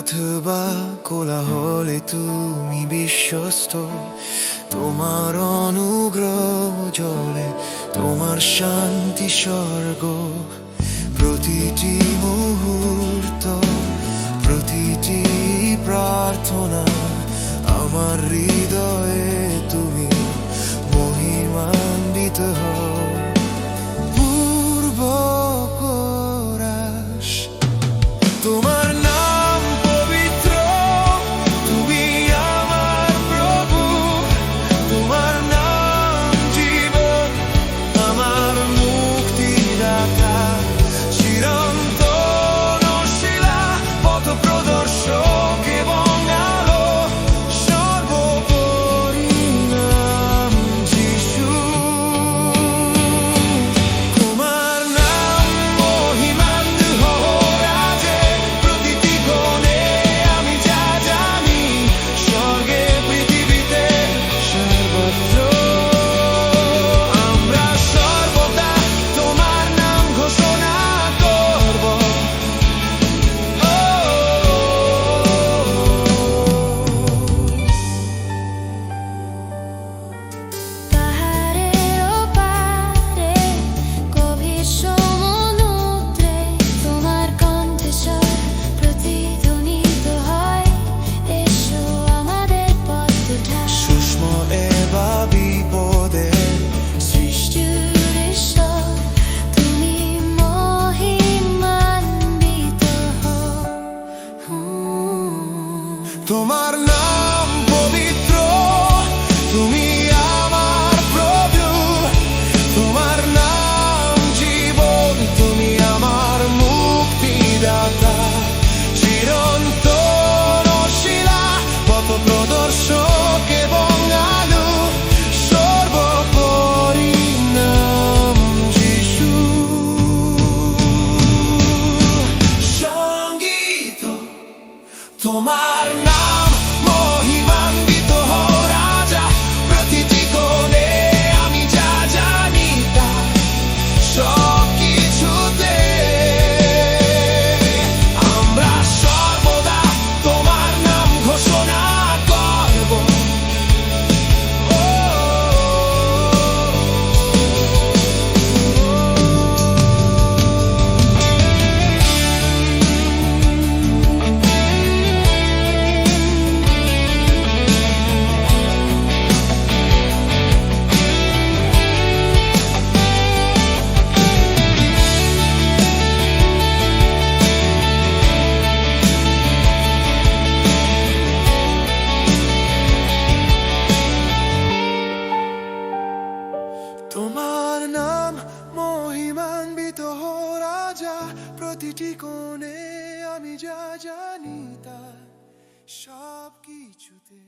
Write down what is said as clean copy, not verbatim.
অথবা কোলাহলে তুমি বিশ্বস্ত, তোমার অনুগ্রহ জলে তোমার শান্তি স্বর্গ। প্রতিটি মুহূর্ত, প্রতিটি প্রার্থনা, আমার হৃদয়ে তুমি মহিমান্বিত হও। পূর্ব কোরাস, তোমার নাম পবিত্র, তুমি আমার প্রভু, তোমার নাম জীবন, আমার মুক্তিদাতা, চিরন্তন শিলা, পথ প্রদর্শক এবং আলো, সর্বোপরি নাম যিশু। তোমার নাম মহিমান্বিত হও রাজে, প্রতিটি কোণে আমি যা জানি, স্বর্গে পৃথিবীতে সর্বত্র আমরা সর্বদা তোমার নাম ঘোষণা করব। পাহাড়ের ওপারে গভীর সমুদ্রে তোমার কণ্ঠস্বর প্রতিধ্বনিত হয়। এসো আমাদের পথ উঠাও। সূক্ষ্ম এবা বিপদে সৃষ্টির ঈশ্বর, তুমি মহিমান্বিত হও। তোমার নাম পবিত্র, তুমি আমার প্রভু, তোমার নাম জীবন, তুমি আমার মুক্তিদাতা, চিরন্তন শিলা, পথ প্রদর্শক এবং আলো, সর্বোপরি নাম যিশু। সঙ্গীত, তোমার নাম মহিমান্বিত হও রাজা, প্রতিটি কোণে আমি যা জানি তা, সবকিছুতে আমরা সর্বদা তোমার নাম ঘোষণা করব। তোমার নাম মহিমান্বিত হও রাজা, প্রতিটি কোণে আমি যা জানি তা, সব কিছুতে